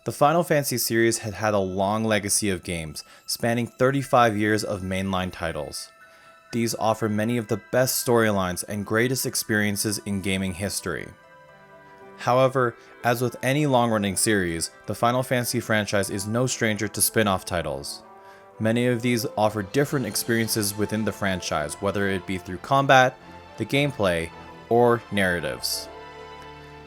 The Final Fantasy series had had a long legacy of games, spanning 35 years of mainline titles. These offer many of the best storylines and greatest experiences in gaming history. However, as with any long-running series, the Final Fantasy franchise is no stranger to spin-off titles. Many of these offer different experiences within the franchise, whether it be through combat, the gameplay, or narratives.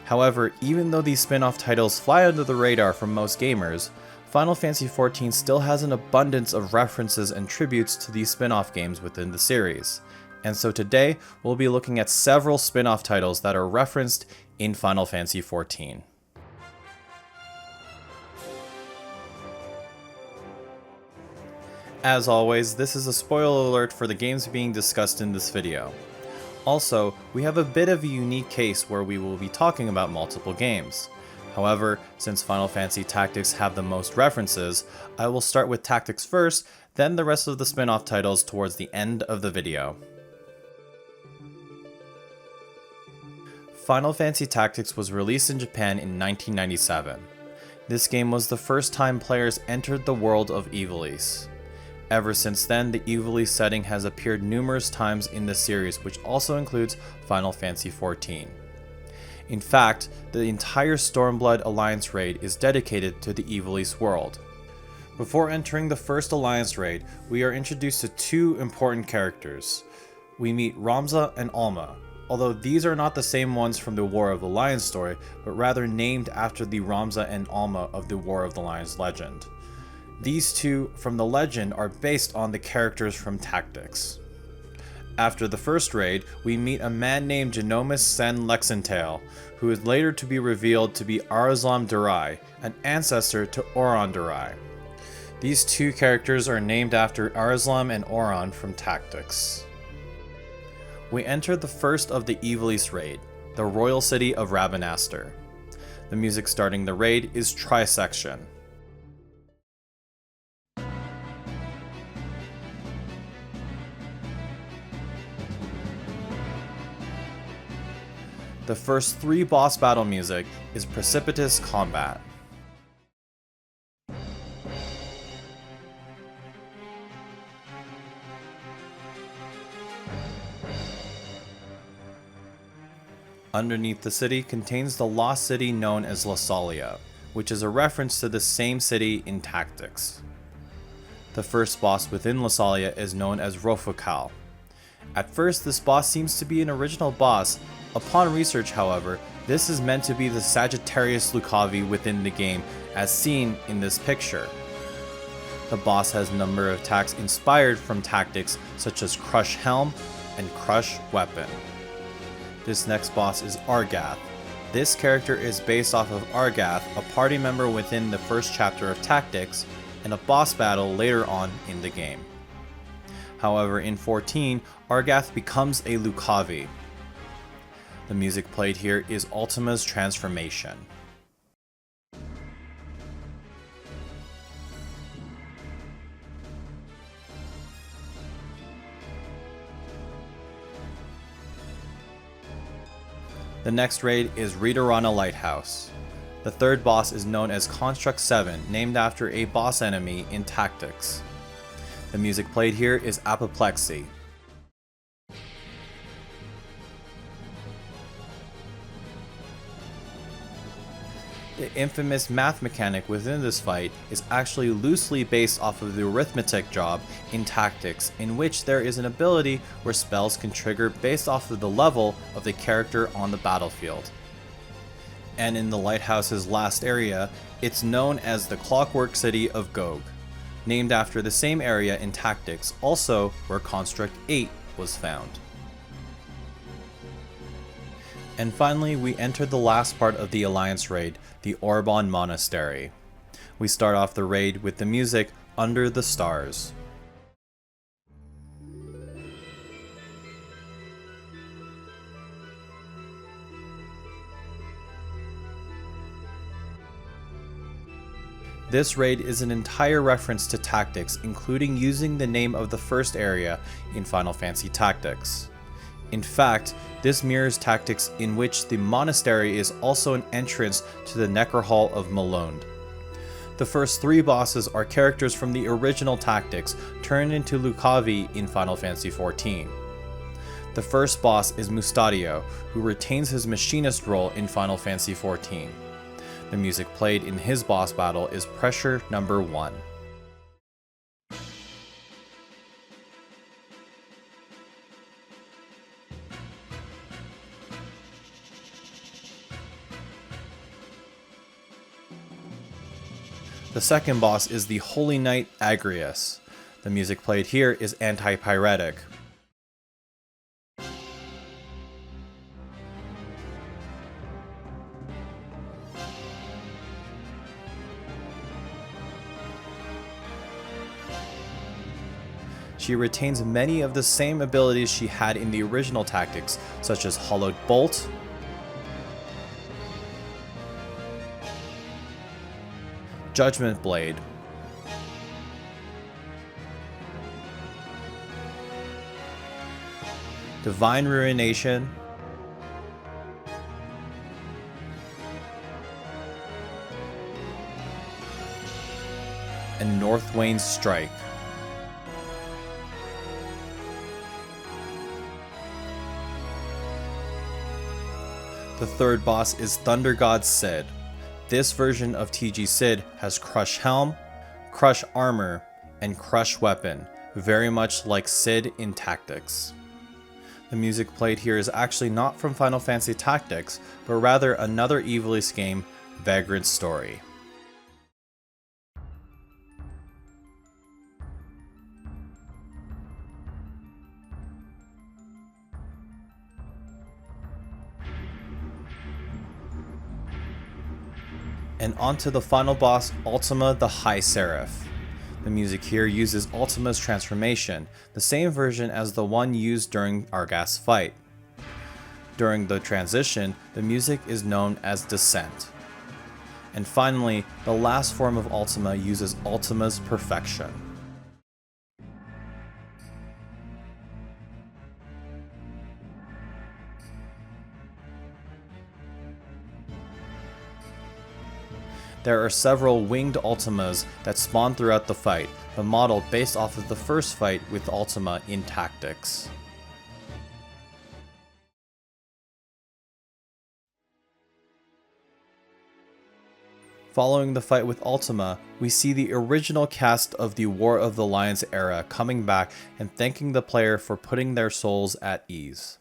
However, even though these spin-off titles fly under the radar for most gamers, Final Fantasy XIV still has an abundance of references and tributes to these spin-off games within the series. And so today, we'll be looking at several spin-off titles that are referenced in Final Fantasy XIV. As always, this is a spoiler alert for the games being discussed in this video. Also, we have a bit of a unique case where we will be talking about multiple games. However, since Final Fantasy Tactics have the most references, I will start with Tactics first, then the rest of the spin-off titles towards the end of the video. Final Fantasy Tactics was released in Japan in 1997. This game was the first time players entered the world of Ivalice. Ever since then, the Ivalice setting has appeared numerous times in the series, which also includes Final Fantasy XIV. In fact, the entire Stormblood Alliance raid is dedicated to the Ivalice world. Before entering the first Alliance raid, we are introduced to two important characters. We meet Ramza and Alma, although these are not the same ones from the War of the Lions story, but rather named after the Ramza and Alma of the War of the Lions legend. These two from the legend are based on the characters from Tactics. After the first raid, we meet a man named Genomus Sen Lexentail, who is later to be revealed to be Arazlam Durai, an ancestor to Auron Durai. These two characters are named after Arazlam and Auron from Tactics. We enter the first of the Ivalice raid, the royal city of Rabanastre. The music starting the raid is Trisection. The first three boss battle music is Precipitous Combat. Underneath the city contains the lost city known as Lasalia, which is a reference to the same city in Tactics. The first boss within Lasalia is known as Rofukal. At first, this boss seems to be an original boss. Upon research, however, this is meant to be the Sagittarius Lucavi within the game, as seen in this picture. The boss has a number of attacks inspired from Tactics, such as Crush Helm and Crush Weapon. This next boss is Argath. This character is based off of Argath, a party member within the first chapter of Tactics, and a boss battle later on in the game. However, in 14, Argath becomes a Lucavi. The music played here is Ultima's Transformation. The next raid is Ritorana Lighthouse. The third boss is known as Construct 7, named after a boss enemy in Tactics. The music played here is Apoplexy. The infamous math mechanic within this fight is actually loosely based off of the arithmetic job in Tactics, in which there is an ability where spells can trigger based off of the level of the character on the battlefield. And in the lighthouse's last area, it's known as the Clockwork City of Gog, named after the same area in Tactics, also where Construct 8 was found. And finally, we enter the last part of the Alliance raid, the Orbon Monastery. We start off the raid with the music Under the Stars. This raid is an entire reference to Tactics, including using the name of the first area in Final Fantasy Tactics. In fact, this mirrors Tactics, in which the monastery is also an entrance to the Necror Hall of Malone. The first 3 bosses are characters from the original Tactics turned into Lucavi in Final Fantasy XIV. The first boss is Mustadio, who retains his machinist role in Final Fantasy XIV. The music played in his boss battle is Pressure Number 1. The second boss is the Holy Knight Agrias. The music played here is anti-pyretic. She retains many of the same abilities she had in the original Tactics, such as Hollowed Bolt, Judgment Blade, Divine Ruination, and Northwain's Strike. The third boss is Thunder God Cid. This version of TG Cid has Crush Helm, Crush Armor, and Crush Weapon, very much like Cid in Tactics. The music played here is actually not from Final Fantasy Tactics, but rather another Ivalice game, Vagrant Story. And onto the final boss, Ultima the High Seraph. The music here uses Ultima's transformation, the same version as the one used during Arghast's fight. During the transition, the music is known as Descent. And finally, the last form of Ultima uses Ultima's Perfection. There are several winged Ultimas that spawn throughout the fight, but modeled based off of the first fight with Ultima in Tactics. Following the fight with Ultima, we see the original cast of the War of the Lions era coming back and thanking the player for putting their souls at ease.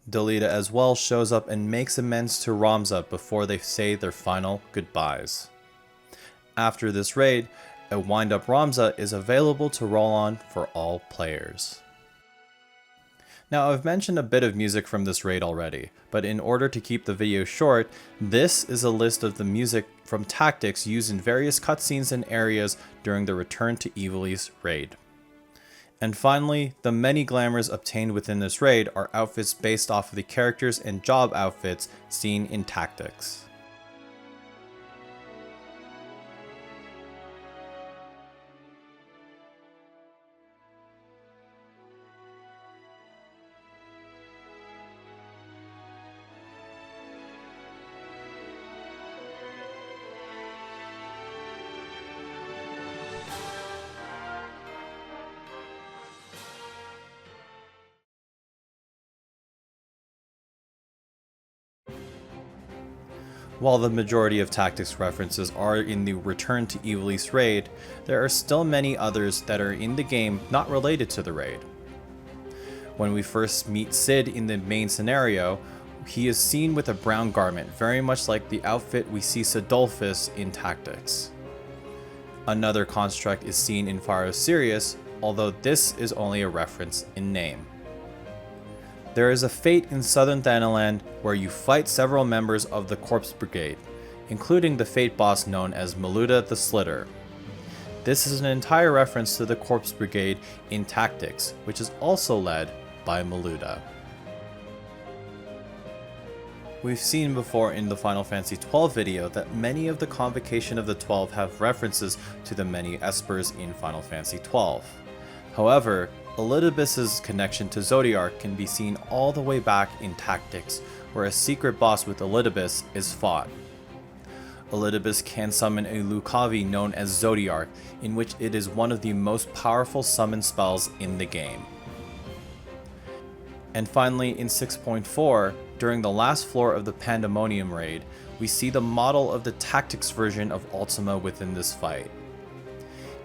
Delita as well shows up and makes amends to Ramza before they say their final goodbyes. After this raid, a wind-up Ramza is available to roll on for all players. Now, I've mentioned a bit of music from this raid already, but in order to keep the video short, this is a list of the music from Tactics used in various cutscenes and areas during the Return to Ivalice raid. And finally, the many glamours obtained within this raid are outfits based off of the characters and job outfits seen in Tactics. While the majority of Tactics references are in the Return to Ivalice raid, there are still many others that are in the game not related to the raid. When we first meet Cid in the main scenario, he is seen with a brown garment, very much like the outfit we see Cidolfus in Tactics. Another construct is seen in Fire of Sirius, although this is only a reference in name. There is a fate in Southern Thanaland where you fight several members of the Corpse Brigade, including the fate boss known as Maluda the Slitter. This is an entire reference to the Corpse Brigade in Tactics, which is also led by Maluda. We've seen before in the Final Fantasy XII video that many of the Convocation of the 12 have references to the many Espers in Final Fantasy XII. However, Elidibus's connection to Zodiark can be seen all the way back in Tactics, where a secret boss with Elidibus is fought. Elidibus can summon a Lucavi known as Zodiarch, in which it is one of the most powerful summon spells in the game. And finally, in 6.4, during the last floor of the Pandemonium raid, we see the model of the Tactics version of Ultima within this fight.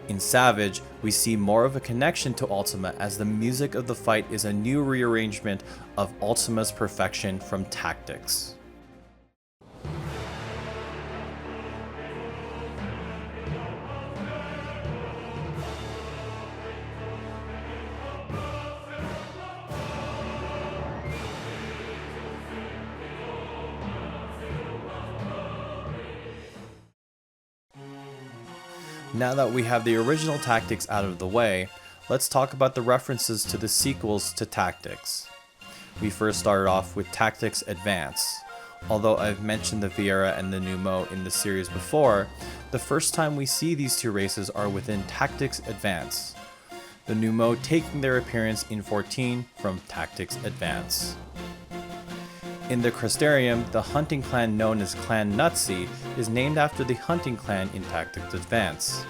In Savage, we see more of a connection to Ultima as the music of the fight is a new rearrangement of Ultima's perfection from Tactics. Now that we have the original Tactics out of the way, let's talk about the references to the sequels to Tactics. We first started off with Tactics Advance. Although I've mentioned the Viera and the Numo in the series before, the first time we see these two races are within Tactics Advance. The Numo taking their appearance in 14 from Tactics Advance. In the Crystarium, the hunting clan known as Clan Nutsi is named after the hunting clan in Tactics Advance.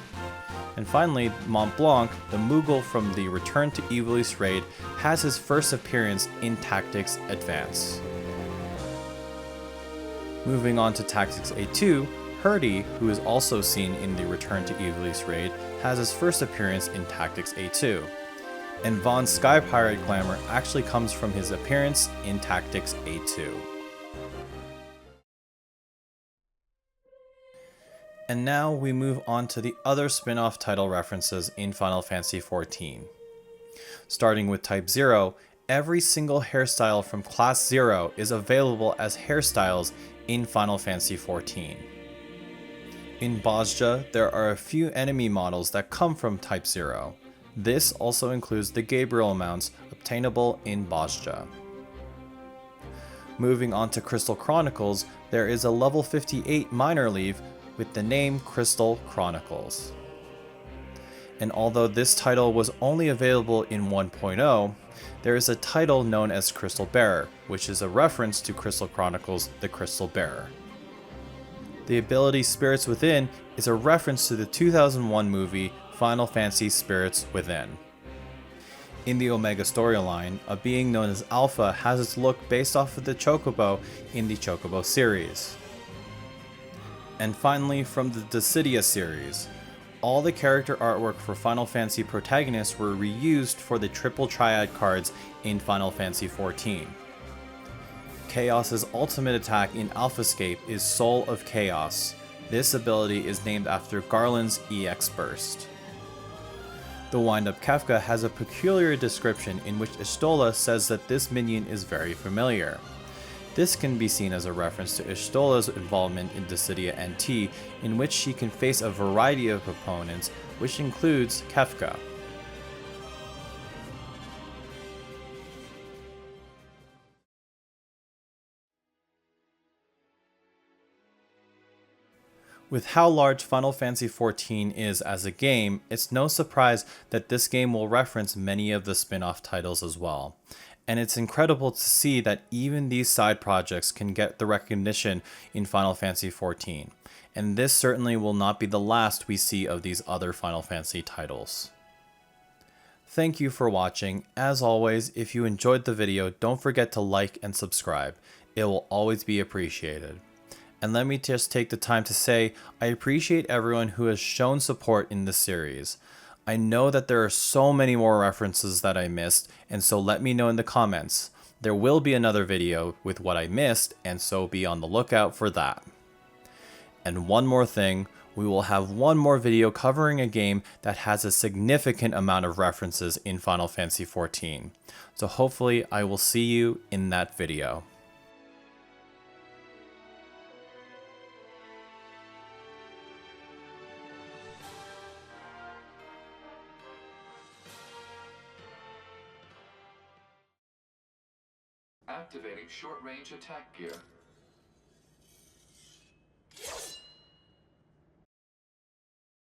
And finally, Mont Blanc, the Moogle from the Return to Evil East raid, has his first appearance in Tactics Advance. Moving on to Tactics A2, Hurdy, who is also seen in the Return to Evil East raid, has his first appearance in Tactics A2. And Vaughn's Sky Pirate glamour actually comes from his appearance in Tactics A2. And now we move on to the other spin-off title references in Final Fantasy XIV. Starting with Type 0, every single hairstyle from Class 0 is available as hairstyles in Final Fantasy XIV. In Bozja, there are a few enemy models that come from Type 0. This also includes the Gabriel mounts obtainable in Bozja. Moving on to Crystal Chronicles, there is a level 58 minor leave with the name Crystal Chronicles. And although this title was only available in 1.0, there is a title known as Crystal Bearer, which is a reference to Crystal Chronicles, the Crystal Bearer. The ability Spirits Within is a reference to the 2001 movie Final Fantasy Spirits Within. In the Omega storyline, a being known as Alpha has its look based off of the Chocobo in the Chocobo series. And finally, from the Dissidia series, all the character artwork for Final Fantasy protagonists were reused for the Triple Triad cards in Final Fantasy XIV. Chaos's ultimate attack in Alphascape is Soul of Chaos. This ability is named after Garland's EX Burst. The Wind-Up Kefka has a peculiar description in which Ishtola says that this minion is very familiar. This can be seen as a reference to Ishtola's involvement in Dissidia NT, in which she can face a variety of opponents, which includes Kefka. With how large Final Fantasy XIV is as a game, it's no surprise that this game will reference many of the spin-off titles as well. And it's incredible to see that even these side projects can get the recognition in Final Fantasy XIV. And this certainly will not be the last we see of these other Final Fantasy titles. Thank you for watching. As always, if you enjoyed the video, don't forget to like and subscribe. It will always be appreciated. And let me just take the time to say, I appreciate everyone who has shown support in this series. I know that there are so many more references that I missed, and so let me know in the comments. There will be another video with what I missed, and so be on the lookout for that. And one more thing, we will have one more video covering a game that has a significant amount of references in Final Fantasy XIV. So hopefully I will see you in that video. Activating short-range attack gear.